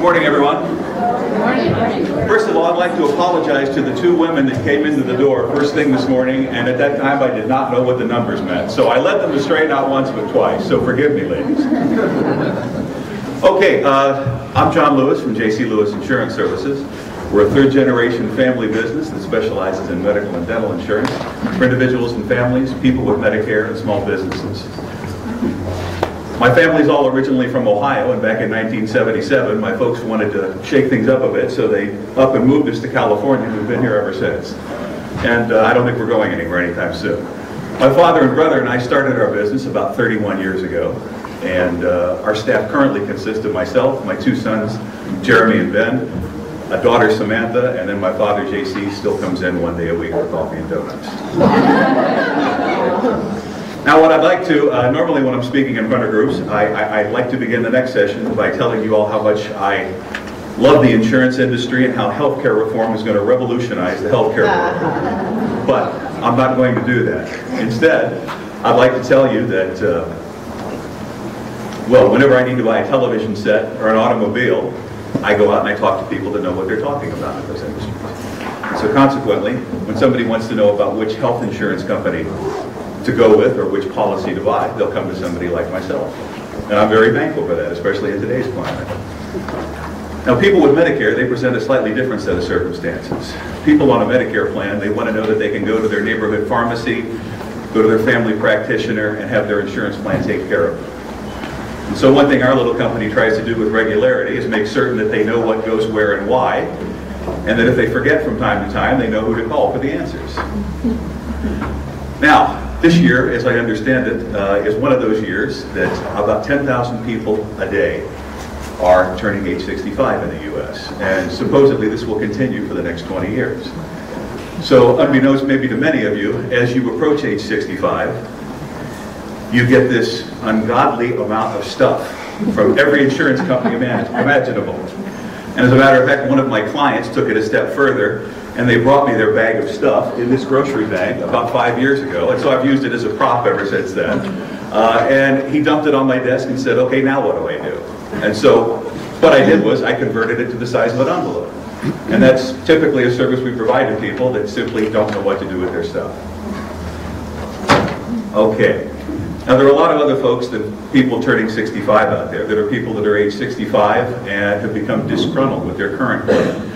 morning, everyone. First of all, I'd like to apologize to the two women that came into the door first thing this morning, and at that time I did not know what the numbers meant. So I led them astray not once but twice, so forgive me, ladies. Okay, I'm John Lewis from J.C. Lewis Insurance Services. We're a third-generation family business that specializes in medical and dental insurance for individuals and families, people with Medicare, and small businesses. My family's all originally from Ohio, and back in 1977, my folks wanted to shake things up a bit, so they up and moved us to California, and we've been here ever since. And I don't think we're going anywhere anytime soon. My father and brother and I started our business about 31 years ago, and our staff currently consists of myself, my two sons, Jeremy and Ben, a daughter, Samantha, and then my father, JC, still comes in one day a week for coffee and donuts. Now, what I'd like to, normally when I'm speaking in front of groups, I'd like to begin the next session by telling you all how much I love the insurance industry and how healthcare reform is going to revolutionize the healthcare world. But I'm not going to do that. Instead, I'd like to tell you that, well, whenever I need to buy a television set or an automobile, I go out and I talk to people that know what they're talking about in those industries. And so consequently, when somebody wants to know about which health insurance company to go with or which policy to buy, they'll come to somebody like myself. And I'm very thankful for that, especially in today's climate. Now, people with Medicare, they present a slightly different set of circumstances. People on a Medicare plan, they want to know that they can go to their neighborhood pharmacy, go to their family practitioner, and have their insurance plan take care of them. And so one thing our little company tries to do with regularity is make certain that they know what goes where and why, and that if they forget from time to time, they know who to call for the answers. Now, this year, as I understand it, is one of those years that about 10,000 people a day are turning age 65 in the U.S. And supposedly this will continue for the next 20 years. So unbeknownst maybe to many of you, as you approach age 65, you get this ungodly amount of stuff from every insurance company imaginable. And as a matter of fact, one of my clients took it a step further, and they brought me their bag of stuff in this grocery bag about 5 years ago, and so I've used it as a prop ever since then. And he dumped it on my desk and said, okay, now what do I do? And so what I did was I converted it to the size of an envelope. And that's typically a service we provide to people that simply don't know what to do with their stuff. Okay. Now, there are a lot of other folks, people turning 65 out there, that are people that are age 65 and have become disgruntled with their current plan,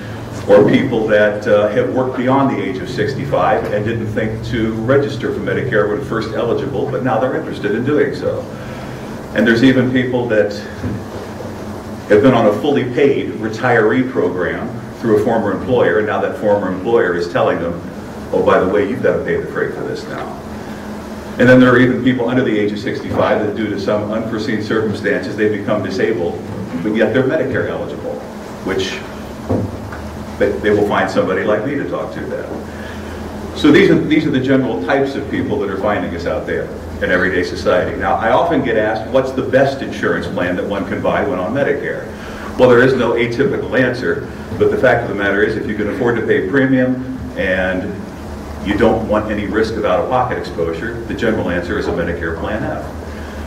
or people that have worked beyond the age of 65 and didn't think to register for Medicare when first eligible, but now they're interested in doing so. And there's even people that have been on a fully paid retiree program through a former employer, and now that former employer is telling them, oh, by the way, you've got to pay the freight for this now. And then there are even people under the age of 65 that due to some unforeseen circumstances they become disabled, but yet they're Medicare eligible, which they will find somebody like me to talk to then. So these are the general types of people that are finding us out there in everyday society. Now, I often get asked, what's the best insurance plan that one can buy when on Medicare? Well, there is no atypical answer, but the fact of the matter is if you can afford to pay premium and you don't want any risk of out-of-pocket exposure, the general answer is a Medicare Plan F.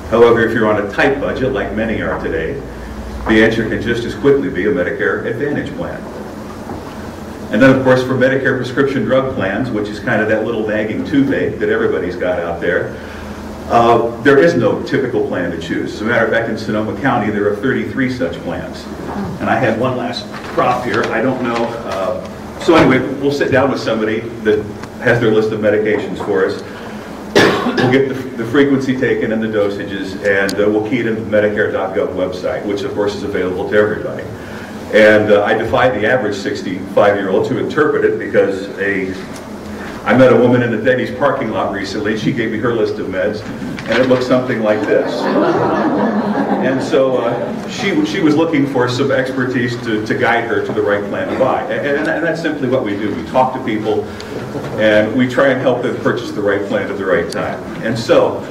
However, if you're on a tight budget, like many are today, the answer can just as quickly be a Medicare Advantage plan. And then, of course, for Medicare prescription drug plans, which is kind of that little nagging toothache that everybody's got out there, there is no typical plan to choose. As a matter of fact, in Sonoma County, there are 33 such plans. And I had one last prop here. I don't know. So anyway, we'll sit down with somebody that has their list of medications for us. We'll get the frequency taken and the dosages, and we'll key it into the Medicare.gov website, which of course is available to everybody. And I defy the average 65-year-old to interpret it, because I met a woman in the Denny's parking lot recently. She gave me her list of meds, and it looked something like this. And so she was looking for some expertise to guide her to the right plan to buy. And that's simply what we do. We talk to people, and we try and help them purchase the right plan at the right time. And so,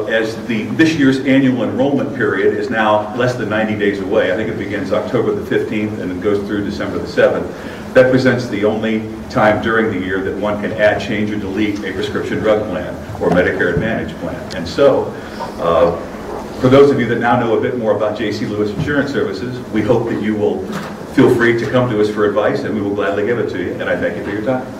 as this year's annual enrollment period is now less than 90 days away, I think it begins October the 15th and it goes through December the 7th, that presents the only time during the year that one can add, change, or delete a prescription drug plan or Medicare Advantage plan. And so, For those of you that now know a bit more about J.C. Lewis Insurance Services, we hope that you will feel free to come to us for advice, and we will gladly give it to you. And I thank you for your time.